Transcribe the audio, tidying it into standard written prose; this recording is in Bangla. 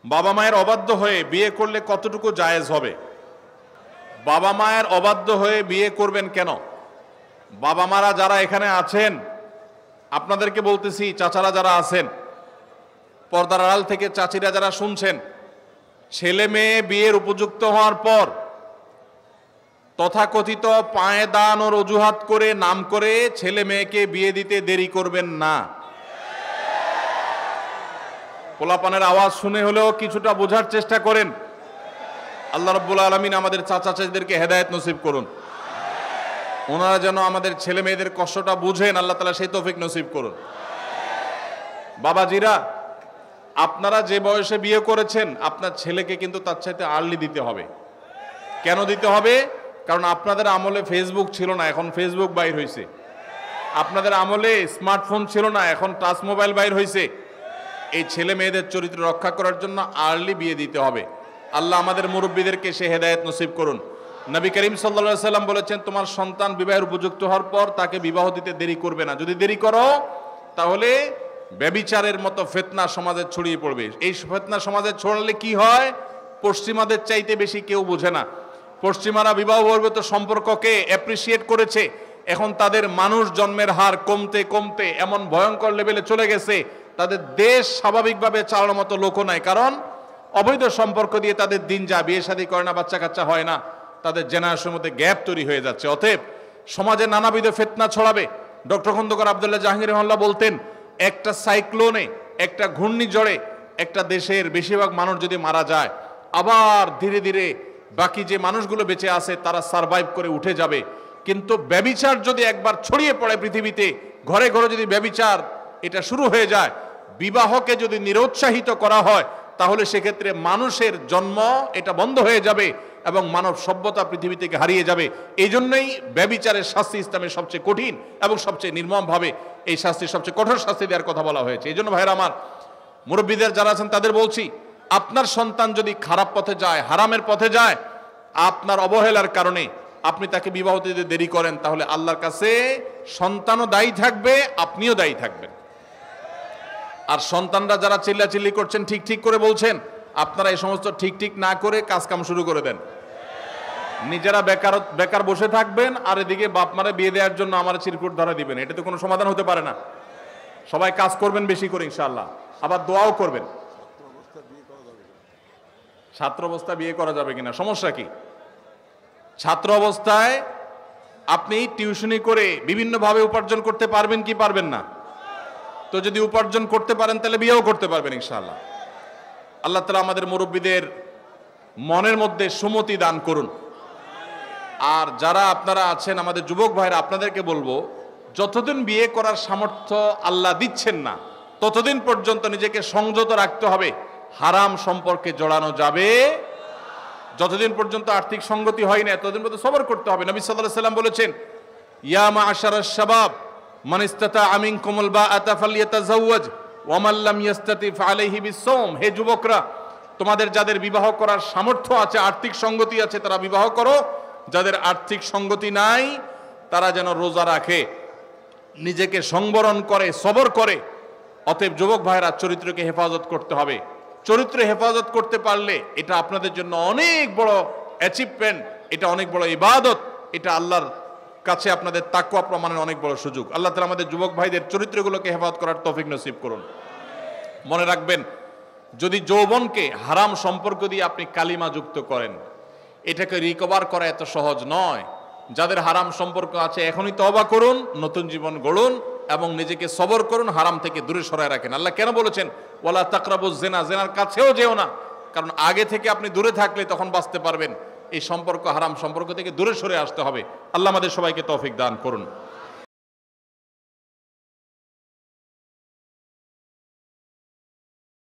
বাবা মায়ের অবাধ্য হয়ে বিয়ে করলে কতটুকু জায়েজ হবে? বাবা মায়ের অবাধ্য হয়ে বিয়ে করবেন কেন? বাবা মারা যারা এখানে আছেন, আপনাদেরকে বলতেছি, চাচারা যারা আছেন, পর্দার আড়াল থেকে চাচিরা যারা শুনছেন, ছেলে মেয়ে বিয়ের উপযুক্ত হওয়ার পর তথাকথিত পায়ে দান ও অজুহাত করে নাম করে ছেলে মেয়েকে বিয়ে দিতে দেরি করবেন না। পোলাপানের আওয়াজ শুনে হলেও কিছুটা বোঝার চেষ্টা করেন। আল্লাহ রাব্বুল আলামিন আমাদের চাচা চাচিদেরকে হেদায়েত নসিব করুন। ওনারা যেন আমাদের ছেলে মেয়েদের কষ্টটা বুঝেন, আল্লাহ তাআলা সেই তৌফিক নসিব করুন। বাবাজিরা, আপনারা যে বয়সে বিয়ে করেছেন, আপনার ছেলেকে কিন্তু তার চাইতে আর্লি দিতে হবে। কেন দিতে হবে? কারণ আপনাদের আমলে ফেসবুক ছিল না, এখন ফেসবুক বাইর হয়েছে। আপনাদের আমলে স্মার্টফোন ছিল না, এখন টাচ মোবাইল বাইর হয়েছে। এই ছেলে মেয়েদের চরিত্র রক্ষা করার জন্য আর্লি বিয়ে দিতে হবে। আল্লাহ আমাদের মুরব্বীদেরকে সে হেদায়েত নসিব করুন। নবী করিম সাল্লাল্লাহু আলাইহি সাল্লাম বলেছেন, তোমার সন্তান বিবাহের উপযুক্ত হওয়ার পর তাকে বিবাহ দিতে দেরি করবে না। যদি দেরি করো তাহলে ব্যভিচারের মতো ফিতনা সমাজে ছড়িয়ে পড়বে। এই ফিতনা সমাজে ছড়ালে কি হয়? পশ্চিমাদের চাইতে বেশি কেউ বোঝে না। পশ্চিমারা বিবাহ বহির্ভূত সম্পর্ককে অ্যাপ্রিসিয়েট করেছে, এখন তাদের মানুষ জন্মের হার কমতে কমতে এমন ভয়ঙ্কর লেভেলে চলে গেছে, তাদের দেশ স্বাভাবিকভাবে চালানোর মতো লোকও নাই। কারণ অবৈধ সম্পর্ক দিয়ে তাদের দিন যা, বিয়ে শাদী করে না, বাচ্চা কাচ্চা হয় না, তাদের জেনারেশনের মধ্যে গ্যাপ তৈরি হয়ে যাচ্ছে। অতএব সমাজে নানাবিধ ফিতনা ছড়াবে। ডক্টর খন্দকার আব্দুল্লাহ জাহাঙ্গীর রহমাতুল্লাহ বলতেন, একটা সাইক্লোনে, একটা ঘূর্ণিঝড়ে একটা দেশের বেশিরভাগ মানুষ যদি মারা যায়, আবার ধীরে ধীরে বাকি যে মানুষগুলো বেঁচে আছে তারা সারভাইভ করে উঠে যাবে। কিন্তু ব্যভিচার যদি একবার ছড়িয়ে পড়ে পৃথিবীতে, ঘরে ঘরে যদি ব্যভিচার এটা শুরু হয়ে যায়, বিবাহকে যদি নিরুৎসাহিত করা হয়, তাহলে সেক্ষেত্রে মানুষের জন্ম এটা বন্ধ হয়ে যাবে এবং মানব সভ্যতা পৃথিবী থেকে হারিয়ে যাবে। এই জন্যই ব্যভিচারের শাস্তি ইসলামের সবচেয়ে কঠিন এবং সবচেয়ে নির্মমভাবে এই শাস্তি, সবচেয়ে কঠোর শাস্তি দেওয়ার কথা বলা হয়েছে। এই জন্য ভাইরা আমার, মুরব্বীদের যারা আছেন তাদের বলছি, আপনার সন্তান যদি খারাপ পথে যায়, হারামের পথে যায়, আপনার অবহেলার কারণে আপনি তাকে বিবাহ দিতে দেরি করেন, তাহলে আল্লাহর কাছে সন্তানও দায়ী থাকবে, আপনিও দায়ী থাকবেন। আর সন্তানরা যারা চিল্লাচিল্লি করছেন, ঠিক ঠিক করে বলছেন, আপনারা এই সমস্ত ঠিক ঠিক না করে কাজ কাম শুরু করে দেন। নিজেরা বেকার বসে থাকবেন, আর এদিকে বাপ মারে বিয়ে দেওয়ার জন্য আমার চিরকুট ধরা দিবেন। এটা তো কোনো সমাধান হতে পারে না। সবাই কাজ করবেন বেশি করে ইনশাআল্লাহ, আবার দোয়াও করবেন। ছাত্র অবস্থা বিয়ে করা যাবে কিনা, সমস্যা কি? ছাত্র অবস্থায় আপনি টিউশনি করে বিভিন্নভাবে উপার্জন করতে পারবেন কি পারবেন না? তো যদি উপার্জন করতে পারেন তাহলে বিয়েও করতে পারবেন ইনশাআল্লাহ। আল্লাহ তাআলা আমাদের মুরব্বীদের মনের মধ্যে সুমতি দান করুন। আর যারা আপনারা আছেন আমাদের যুবক ভাইরা, আপনাদেরকে বলবো, যতদিন বিয়ে করার সামর্থ্য আল্লাহ দিচ্ছেন না, ততদিন পর্যন্ত নিজেকে সংযত রাখতে হবে। হারাম সম্পর্কে জড়ানো যাবে। যতদিন পর্যন্ত আর্থিক সঙ্গতি হয় না, ততদিন পর্যন্ত সবর করতে হবে। নবী সাল্লাল্লাহু আলাইহি ওয়াসাল্লাম বলেছেন, ইয়া মা'আশারাশ শাবাব মান ইসতাতাআ মিনকুমুল বাআতা ফালইয়াতাযাওয়াজ ওয়া মান লাম ইসতাতি ফাআলাইহি বিস-সাওম। হে যুবকরা, তোমাদের যাদের বিবাহ করার সামর্থ্য আছে, আর্থিক সঙ্গতি আছে, তারা বিবাহ করো। যাদের আর্থিক সঙ্গতি নাই তারা যেন রোজা রাখে, নিজেকে সংবরণ করে, সবর করে। অতএব যুবক ভাইরা, চরিত্রকে হেফাজত করতে হবে। চরিত্র হেফাজত করতে পারলে এটা আপনাদের জন্য অনেক বড় অ্যাচিভমেন্ট, এটা অনেক বড় ইবাদত, এটা আল্লাহর কাছে আপনাদের তাকওয়া প্রমাণের অনেক বড় সুযোগ। আল্লাহ তাআলা আমাদের যুবক ভাইদের চরিত্রগুলোকে হেফাজত করার তৌফিক নসিব করুন। মনে রাখবেন, যদি যৌবনকে হারাম সম্পর্ক দিয়ে আপনি কালিমা যুক্ত করেন, এটাকে রিকভার করা এত সহজ নয়। যাদের হারাম সম্পর্ক আছে এখনই তওবা করুন, নতুন জীবন গড়ুন এবং নিজেকে সবর করুন, হারাম থেকে দূরে সরায় রাখেন। আল্লাহ কেন বলেছেন ওয়ালা তাকরাবুজ জিনা, জিনার কাছেও যেও না? কারণ আগে থেকে আপনি দূরে থাকলে তখন বাঁচতে পারবেন। এই সম্পর্ক, হারাম সম্পর্ক থেকে দূরে সরে আসতে হবে। আল্লাহ আমাদের সবাইকে তৌফিক দান করুন।